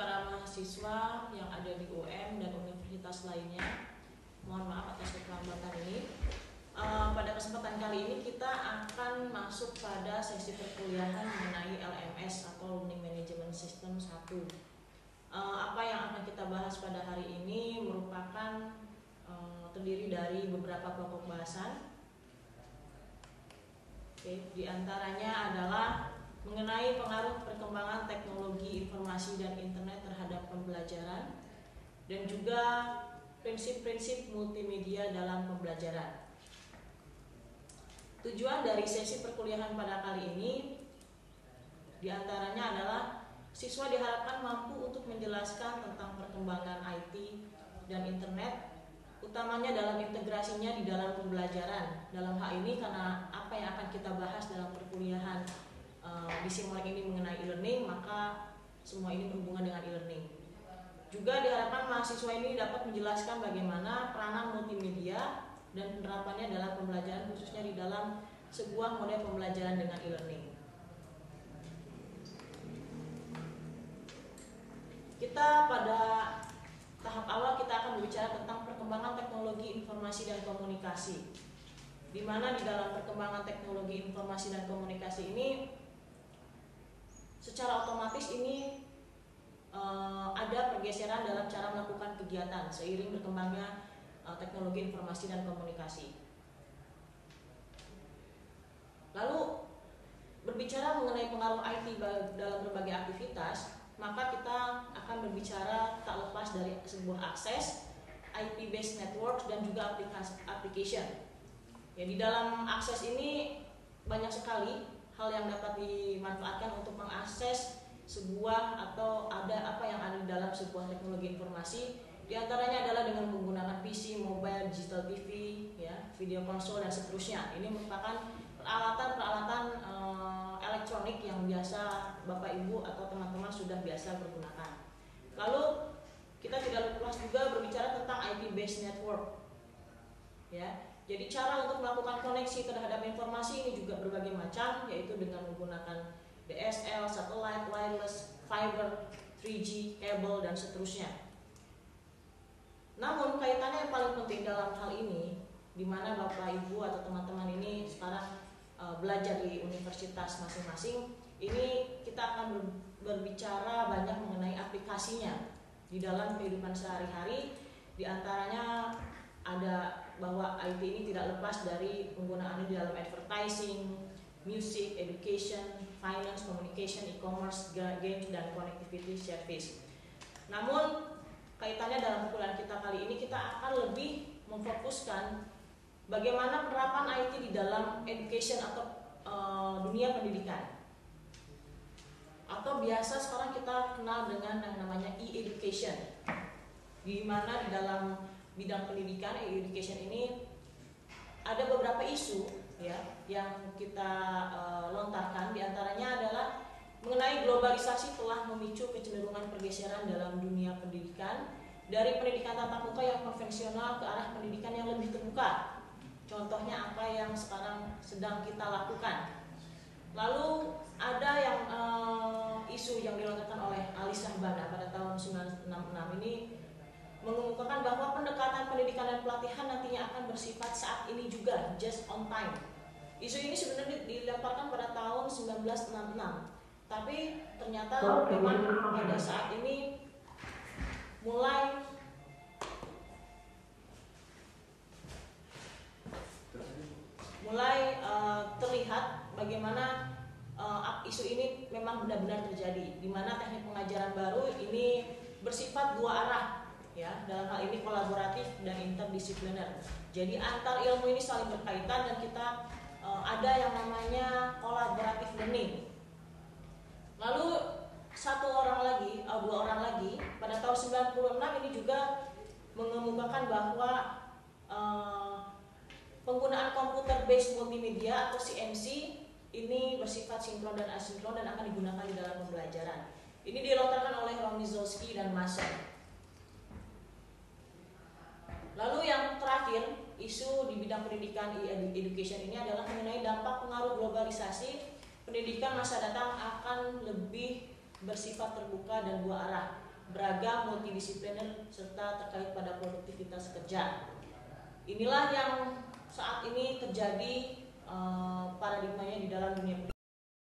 para mahasiswa yang ada di UM dan universitas lainnya. Mohon maaf atas keterlambatan ini. Pada kesempatan kali ini kita akan masuk pada sesi perkuliahan mengenai LMS atau Learning Management System 1. Apa yang akan kita bahas pada hari ini merupakan terdiri dari beberapa pokok bahasan. Di antaranya adalah mengenai pengaruh perkembangan teknologi informasi dan internet terhadap pembelajaran dan juga prinsip-prinsip multimedia dalam pembelajaran. Tujuan dari sesi perkuliahan pada kali ini diantaranya adalah siswa diharapkan mampu untuk menjelaskan tentang perkembangan IT dan internet, utamanya dalam integrasinya di dalam pembelajaran. Dalam hal ini karena apa yang akan kita bahas dalam perkuliahan di Simolek ini mengenai e-learning, maka semua ini berhubungan dengan e-learning. Juga diharapkan mahasiswa ini dapat menjelaskan bagaimana peranan multimedia dan penerapannya dalam pembelajaran, khususnya di dalam sebuah model pembelajaran dengan e-learning. Kita pada tahap awal kita akan berbicara tentang perkembangan teknologi informasi dan komunikasi, di mana di dalam perkembangan teknologi informasi dan komunikasi ini secara otomatis ini ada pergeseran dalam cara melakukan kegiatan seiring berkembangnya teknologi informasi dan komunikasi. Lalu berbicara mengenai pengaruh IT dalam berbagai aktivitas, maka kita akan berbicara tak lepas dari sebuah akses, IP-based network dan juga application. Ya, di dalam akses ini banyak sekali hal yang dapat dimanfaatkan untuk mengakses sebuah atau ada apa yang ada di dalam sebuah teknologi informasi. Di antaranya adalah dengan menggunakan PC, mobile, digital TV, ya, video konsol dan seterusnya. Ini merupakan peralatan-peralatan elektronik yang biasa Bapak Ibu atau teman-teman sudah biasa pergunakan. Lalu kita tidak lupa juga berbicara tentang IP-based network. Ya. Jadi cara untuk melakukan koneksi terhadap informasi ini juga berbagai macam, yaitu dengan menggunakan DSL, satellite, wireless, fiber, 3G, kabel, dan seterusnya. Namun kaitannya yang paling penting dalam hal ini, di mana Bapak Ibu atau teman-teman ini sekarang belajar di universitas masing-masing, ini kita akan berbicara banyak mengenai aplikasinya di dalam kehidupan sehari-hari. Di antaranya ada bahwa IT ini tidak lepas dari penggunaannya di dalam advertising, music, education, finance, communication, e-commerce, games, dan connectivity service. Namun kaitannya dalam perkuliahan kita kali ini kita akan lebih memfokuskan bagaimana penerapan IT di dalam education atau dunia pendidikan. Atau biasa sekarang kita kenal dengan yang namanya e-education, di mana di dalam bidang pendidikan e-education ini ada beberapa isu ya yang kita lontarkan. Di antaranya adalah mengenai globalisasi telah memicu kecenderungan pergeseran dalam dunia pendidikan dari pendidikan tatap muka yang konvensional ke arah pendidikan yang lebih terbuka. Contohnya apa yang sekarang sedang kita lakukan. Lalu ada yang isu yang dilontarkan oleh Ali Shahbana pada tahun 1966 ini mengemukakan bahwa pendekatan pendidikan dan pelatihan nantinya akan bersifat saat ini juga, just on time. Isu ini sebenarnya dilemparkan pada tahun 1966, tapi ternyata memang pada saat ini mulai terlihat bagaimana isu ini memang benar-benar terjadi, di mana teknik pengajaran baru ini bersifat dua arah. Ya, dalam hal ini kolaboratif dan interdisipliner. Jadi antar ilmu ini saling berkaitan dan kita ada yang namanya collaborative learning. Lalu dua orang lagi pada tahun 96 ini juga mengemukakan bahwa penggunaan komputer based multimedia atau CMC ini bersifat sinkron dan asinkron dan akan digunakan di dalam pembelajaran. Ini dilontarkan oleh Romizowski dan Masel. Lalu yang terakhir, isu di bidang pendidikan education ini adalah mengenai dampak pengaruh globalisasi. Pendidikan masa datang akan lebih bersifat terbuka dan dua arah. beragam, multidisipliner, serta terkait pada produktivitas kerja. Inilah yang saat ini terjadi paradigmanya di dalam dunia pendidikan.